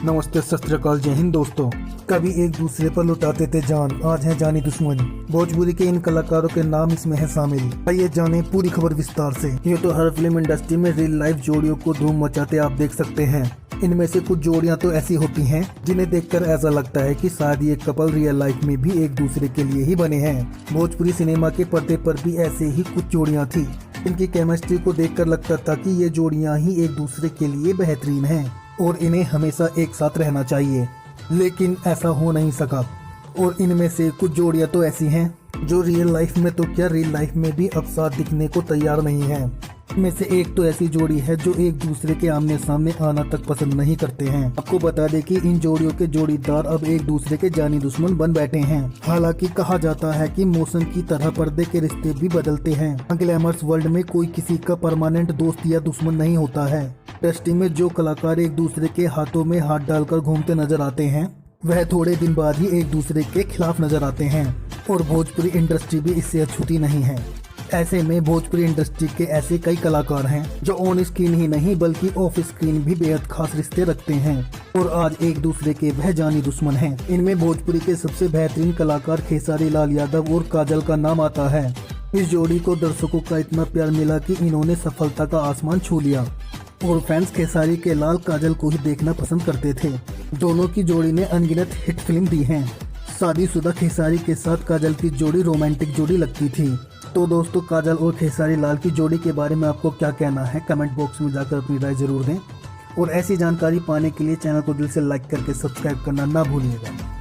नमस्ते, सत श्री अकाल, जय हिंद दोस्तों। कभी एक दूसरे पर लुटाते थे जान, आज है जानी दुश्मन। भोजपुरी के इन कलाकारों के नाम इसमें है शामिल। आइए जाने पूरी खबर विस्तार से। ये तो हर फिल्म इंडस्ट्री में रियल लाइफ जोड़ियों को धूम मचाते आप देख सकते हैं। इनमें से कुछ जोड़ियां तो ऐसी होती हैं जिन्हें देखकर ऐसा लगता है कि शायद ये कपल रियल लाइफ में भी एक दूसरे के लिए ही बने हैं। भोजपुरी सिनेमा के पर्दे पर भी ऐसे ही कुछ जोड़ियां थी। इनकी केमिस्ट्री को देखकर लगता था कि ये जोड़ियां ही एक दूसरे के लिए बेहतरीन हैं और इन्हें हमेशा एक साथ रहना चाहिए, लेकिन ऐसा हो नहीं सका। और इनमें से कुछ जोड़ियां तो ऐसी हैं जो रियल लाइफ में तो क्या, रियल लाइफ में भी अब साथ दिखने को तैयार नहीं है। इनमें से एक तो ऐसी जोड़ी है जो एक दूसरे के आमने सामने आना तक पसंद नहीं करते हैं। आपको बता दें कि इन जोड़ियों के जोड़ीदार अब एक दूसरे के जानी दुश्मन बन बैठे हैं। हालांकि कहा जाता है कि मौसम की तरह पर्दे के रिश्ते भी बदलते हैं। ग्लैमरस वर्ल्ड में कोई किसी का परमानेंट दोस्त या दुश्मन नहीं होता है। इंडस्ट्री में जो कलाकार एक दूसरे के हाथों में हाथ डालकर घूमते नजर आते हैं, वह थोड़े दिन बाद ही एक दूसरे के खिलाफ नजर आते हैं। और भोजपुरी इंडस्ट्री भी इससे अछूती नहीं है। ऐसे में भोजपुरी इंडस्ट्री के ऐसे कई कलाकार हैं जो ऑन स्क्रीन ही नहीं बल्कि ऑफ स्क्रीन भी बेहद खास रिश्ते रखते हैं और आज एक दूसरे के वह जानी दुश्मन हैं। इनमें भोजपुरी के सबसे बेहतरीन कलाकार खेसारी लाल यादव और काजल का नाम आता है। इस जोड़ी को दर्शकों का इतना प्यार मिला कि इन्होंने सफलता का आसमान छू लिया और फैंस खेसारी के लाल काजल को ही देखना पसंद करते थे। दोनों की जोड़ी ने अनगिनत हिट फिल्म दी हैं। शादीशुदा खेसारी के साथ काजल की जोड़ी रोमांटिक जोड़ी लगती थी। तो दोस्तों, काजल और खेसारी लाल की जोड़ी के बारे में आपको क्या कहना है, कमेंट बॉक्स में जाकर अपनी राय जरूर दें। और ऐसी जानकारी पाने के लिए चैनल को दिल से लाइक करके सब्सक्राइब करना ना भूलिएगा।